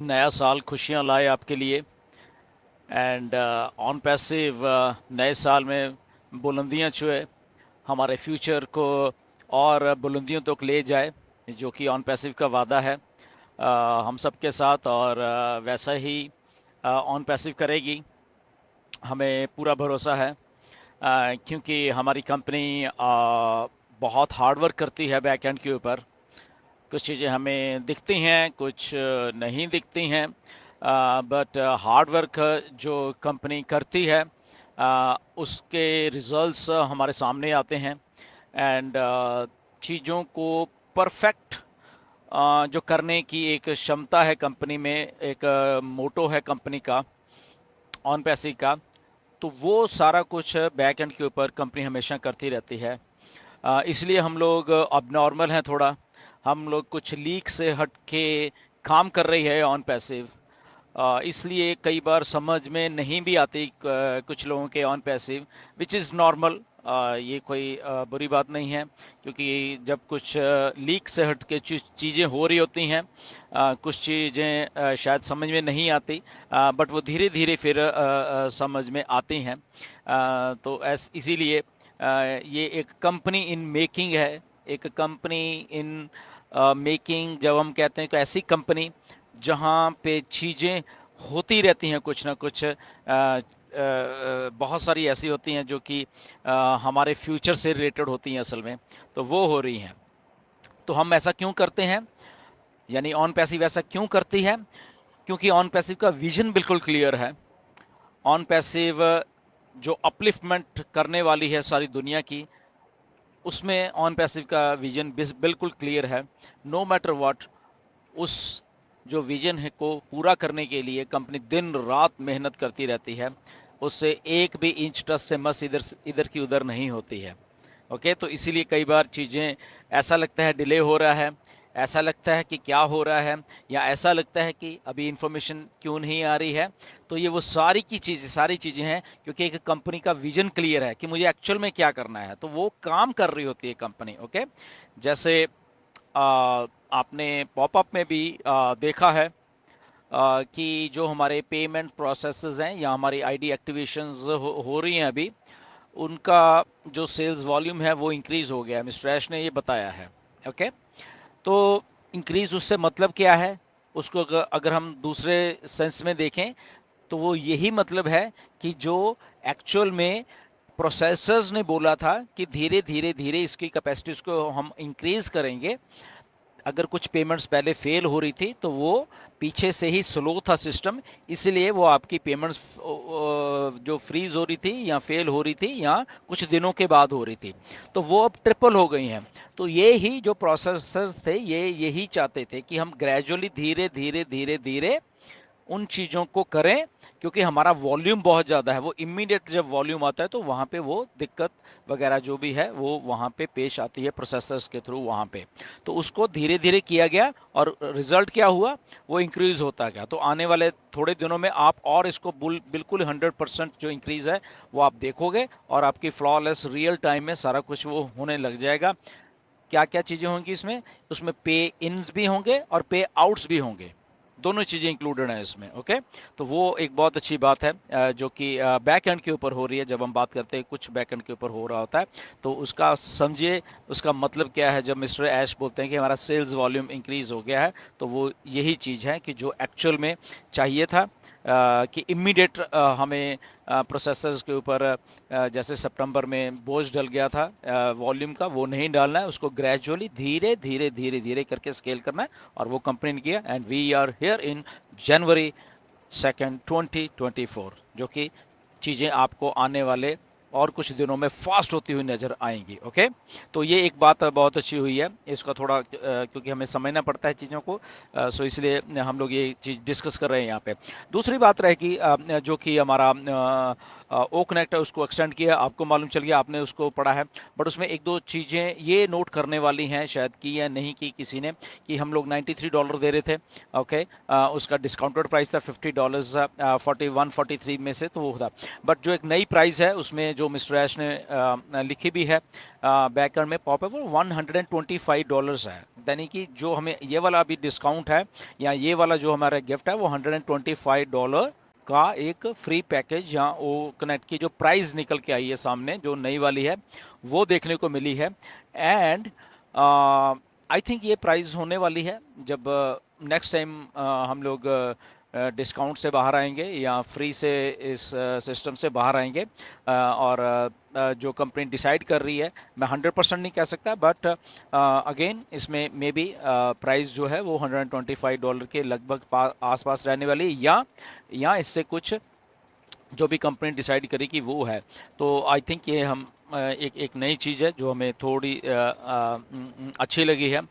नया साल खुशियां लाए आपके लिए। एंड ऑन पैसिव नए साल में बुलंदियां छुए, हमारे फ्यूचर को और बुलंदियों तक ले जाए, जो कि ऑन पैसिव का वादा है हम सबके साथ। और वैसा ही ऑन पैसिव करेगी, हमें पूरा भरोसा है। क्योंकि हमारी कंपनी बहुत हार्ड वर्क करती है बैक एंड के ऊपर। कुछ चीज़ें हमें दिखती हैं, कुछ नहीं दिखती हैं, बट हार्ड वर्क जो कंपनी करती है उसके रिजल्ट्स हमारे सामने आते हैं। एंड चीज़ों को परफेक्ट जो करने की एक क्षमता है कंपनी में, एक मोटो है कंपनी का, ऑन पैसे का। तो वो सारा कुछ बैक एंड के ऊपर कंपनी हमेशा करती रहती है। इसलिए हम लोग अब नॉर्मल हैं थोड़ा। हम लोग कुछ लीक से हट के काम कर रही है ऑन पैसिव। इसलिए कई बार समझ में नहीं भी आती कुछ लोगों के on passive, which is normal. ये कोई बुरी बात नहीं है, क्योंकि जब कुछ लीक से हट के चीज़ें हो रही होती हैं, कुछ चीज़ें शायद समझ में नहीं आती, बट वो धीरे धीरे फिर समझ में आती हैं। तो इसीलिए ये एक कंपनी इन मेकिंग है, एक कंपनी इन मेकिंग। जब हम कहते हैं तो ऐसी कंपनी जहाँ पे चीज़ें होती रहती हैं, कुछ ना कुछ बहुत सारी ऐसी होती हैं जो कि हमारे फ्यूचर से रिलेटेड होती हैं असल में, तो वो हो रही हैं। तो हम ऐसा क्यों करते हैं, यानी ऑन पैसिव ऐसा क्यों करती है? क्योंकि ऑन पैसिव का विजन बिल्कुल क्लियर है। ऑन पैसिव जो अपलिफ्टमेंट करने वाली है सारी दुनिया की, उसमें ऑन पैसिव का विजन बिल्कुल क्लियर है। नो मैटर व्हाट, उस जो विजन है को पूरा करने के लिए कंपनी दिन रात मेहनत करती रहती है। उससे एक भी इंच टस से मस इधर इधर की उधर नहीं होती है। ओके, तो इसीलिए कई बार चीज़ें ऐसा लगता है डिले हो रहा है, ऐसा लगता है कि क्या हो रहा है, या ऐसा लगता है कि अभी इंफॉर्मेशन क्यों नहीं आ रही है। तो ये वो सारी चीज़ें हैं, क्योंकि एक कंपनी का विजन क्लियर है कि मुझे एक्चुअल में क्या करना है, तो वो काम कर रही होती है कंपनी। ओके, जैसे आपने पॉपअप में भी देखा है कि जो हमारे पेमेंट प्रोसेसेस हैं या हमारी आईडी एक्टिवेशंस हो रही हैं अभी, उनका जो सेल्स वॉल्यूम है वो इंक्रीज हो गया है। मिस्टर ऐश ने ये बताया है। ओके, तो इंक्रीज उससे मतलब क्या है? उसको अगर हम दूसरे सेंस में देखें तो वो यही मतलब है कि जो एक्चुअल में प्रोसेसर्स ने बोला था कि धीरे धीरे धीरे इसकी कैपेसिटीज को हम इंक्रीज करेंगे। अगर कुछ पेमेंट्स पहले फेल हो रही थी तो वो पीछे से ही स्लो था सिस्टम, इसलिए वो आपकी पेमेंट्स जो फ्रीज हो रही थी या फेल हो रही थी या कुछ दिनों के बाद हो रही थी, तो वो अब ट्रिपल हो गई हैं। तो ये ही जो प्रोसेसर्स थे ये यही चाहते थे कि हम ग्रेजुअली धीरे धीरे धीरे धीरे उन चीज़ों को करें, क्योंकि हमारा वॉल्यूम बहुत ज़्यादा है। वो इमीडिएट जब वॉल्यूम आता है तो वहाँ पे वो दिक्कत वगैरह जो भी है वो वहाँ पे पेश आती है प्रोसेसर्स के थ्रू वहाँ पे। तो उसको धीरे धीरे किया गया और रिजल्ट क्या हुआ, वो इंक्रीज होता गया। तो आने वाले थोड़े दिनों में आप और इसको बिल्कुल 100% जो इंक्रीज है वो आप देखोगे, और आपकी फ्लॉलेस रियल टाइम में सारा कुछ वो होने लग जाएगा। क्या क्या चीज़ें होंगी इसमें? उसमें पे इन्स भी होंगे और पे आउट्स भी होंगे, दोनों चीज़ें इंक्लूडेड हैं इसमें। ओके, तो वो एक बहुत अच्छी बात है जो कि बैक एंड के ऊपर हो रही है। जब हम बात करते हैं कुछ बैक एंड के ऊपर हो रहा होता है, तो उसका समझिए उसका मतलब क्या है। जब मिस्टर ऐश बोलते हैं कि हमारा सेल्स वॉल्यूम इंक्रीज हो गया है, तो वो यही चीज़ है कि जो एक्चुअल में चाहिए था कि इमीडिएट हमें प्रोसेसर्स के ऊपर जैसे सितंबर में बोझ डल गया था वॉल्यूम का, वो नहीं डालना है। उसको ग्रेजुअली धीरे धीरे धीरे धीरे करके स्केल करना है, और वो कंपनी ने किया। And we are here in January 2 2024, जो कि चीज़ें आपको आने वाले और कुछ दिनों में फास्ट होती हुई नज़र आएंगी। ओके, तो ये एक बात बहुत अच्छी हुई है। इसका थोड़ा क्योंकि हमें समझना पड़ता है चीज़ों को, सो इसलिए हम लोग ये चीज़ डिस्कस कर रहे हैं यहाँ पे। दूसरी बात रहेगी जो कि हमारा ओ कनेक्ट है, उसको एक्सटेंड किया। आपको मालूम चल गया, आपने उसको पढ़ा है, बट उसमें एक दो चीज़ें ये नोट करने वाली हैं, शायद की या नहीं की किसी ने, कि हम लोग $93 दे रहे थे। ओके, उसका डिस्काउंटेड प्राइस था $50, 41 43 में से तो वो था। बट जो एक नई प्राइस है उसमें जो मिस्टर ऐश ने लिखी भी है बैकएंड में पॉप है, वो $125 है। यानी कि जो हमें ये वाला अभी डिस्काउंट है या ये वाला जो हमारा गिफ्ट है वो $125 का एक फ्री पैकेज या वो कनेक्ट की जो प्राइस निकल के आई है सामने, जो नई वाली है वो देखने को मिली है। एंड आई थिंक ये प्राइस होने वाली है जब नेक्स्ट टाइम हम लोग डिस्काउंट से बाहर आएंगे या फ्री से इस सिस्टम से बाहर आएंगे, और जो कंपनी डिसाइड कर रही है, मैं 100% नहीं कह सकता, बट अगेन इसमें मे बी प्राइस जो है वो $125 के लगभग आसपास रहने वाली, या इससे कुछ जो भी कंपनी डिसाइड करेगी वो है। तो आई थिंक ये हम एक नई चीज़ है जो हमें थोड़ी अच्छी लगी है।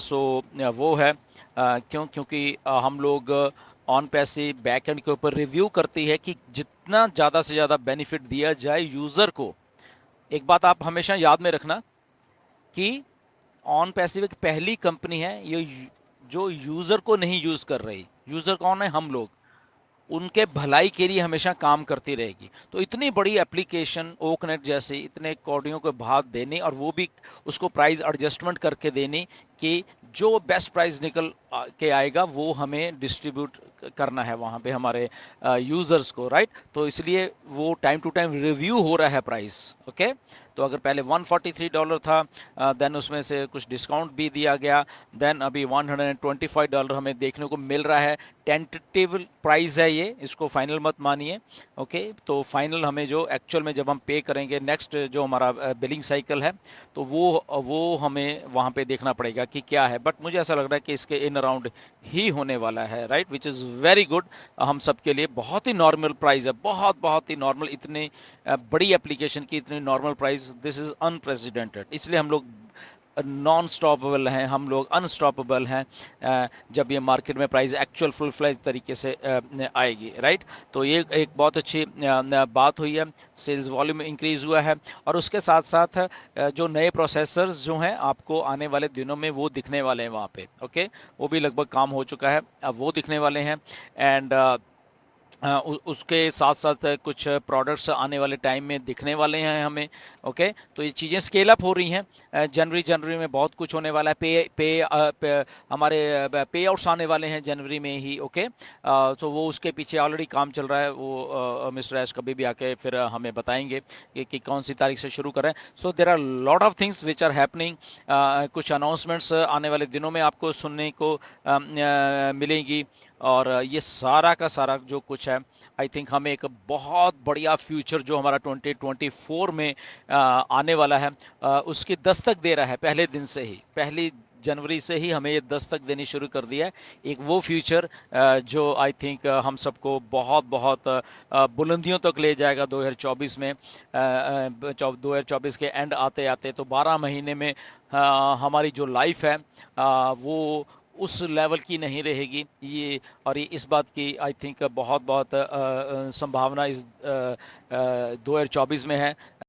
सो वो है क्योंकि हम लोग ऑन पैसे बैक एंड के ऊपर रिव्यू करती है कि जितना ज़्यादा से ज़्यादा बेनिफिट दिया जाए यूज़र को। एक बात आप हमेशा याद में रखना कि ऑन पैसिव एक पहली कंपनी है ये जो यूज़र को नहीं यूज़ कर रही। यूज़र कौन है? हम लोग। उनके भलाई के लिए हमेशा काम करती रहेगी। तो इतनी बड़ी एप्लीकेशन ओकनेट जैसी इतने कौड़ियों को भाव देनी, और वो भी उसको प्राइस एडजस्टमेंट करके देनी कि जो बेस्ट प्राइस निकल के आएगा वो हमें डिस्ट्रीब्यूट करना है वहाँ पे हमारे यूज़र्स को, राइट। तो इसलिए वो टाइम टू टाइम रिव्यू हो रहा है प्राइस। ओके, तो अगर पहले $143 था, देन उसमें से कुछ डिस्काउंट भी दिया गया, देन अभी $125 हमें देखने को मिल रहा है। टेंटेटिव प्राइस है ये, इसको फाइनल मत मानिए। ओके, तो फाइनल हमें जो एक्चुअल में जब हम पे करेंगे नेक्स्ट जो हमारा बिलिंग साइकिल है, तो वो हमें वहाँ पे देखना पड़ेगा कि क्या है। बट मुझे ऐसा लग रहा है कि इसके इन अराउंड ही होने वाला है, right, which is very good. हम सब के लिए बहुत ही नॉर्मल प्राइस है, बहुत ही नॉर्मल। इतनी बड़ी एप्लीकेशन की इतनी normal price, this is unprecedented. इसलिए हम लोग नॉन स्टॉपेबल हैं, हम लोग अनस्टॉपेबल हैं जब ये मार्केट में प्राइस एक्चुअल फुल फ्लेज तरीके से आएगी, राइट। तो ये एक बहुत अच्छी बात हुई है। सेल्स वॉल्यूम इंक्रीज हुआ है, और उसके साथ साथ जो नए प्रोसेसर्स जो हैं आपको आने वाले दिनों में वो दिखने वाले हैं वहाँ पे। ओके, वो भी लगभग काम हो चुका है, अब वो दिखने वाले हैं। एंड उसके साथ साथ कुछ प्रोडक्ट्स आने वाले टाइम में दिखने वाले हैं हमें। ओके, तो ये चीज़ें स्केल अप हो रही हैं। जनवरी में बहुत कुछ होने वाला है। हमारे पे आउट्स आने वाले हैं जनवरी में ही। ओके, तो वो उसके पीछे ऑलरेडी काम चल रहा है। वो मिस्टर ऐश कभी भी आके फिर हमें बताएंगे कि कौन सी तारीख से शुरू कर रहे हैं। So there are lot of things which are happening. कुछ अनाउंसमेंट्स आने वाले दिनों में आपको सुनने को मिलेंगी, और ये सारा का सारा जो कुछ है, आई थिंक हमें एक बहुत बढ़िया फ्यूचर जो हमारा 2024 में आने वाला है, उसकी दस्तक दे रहा है। पहले दिन से ही, पहली जनवरी से ही हमें ये दस्तक देनी शुरू कर दिया है। एक वो फ्यूचर जो आई थिंक हम सबको बहुत बुलंदियों तक ले जाएगा 2024 में। 2024 के एंड आते आते तो 12 महीने में हमारी जो लाइफ है वो उस लेवल की नहीं रहेगी ये। और ये इस बात की आई थिंक बहुत संभावना इस 2024 में है।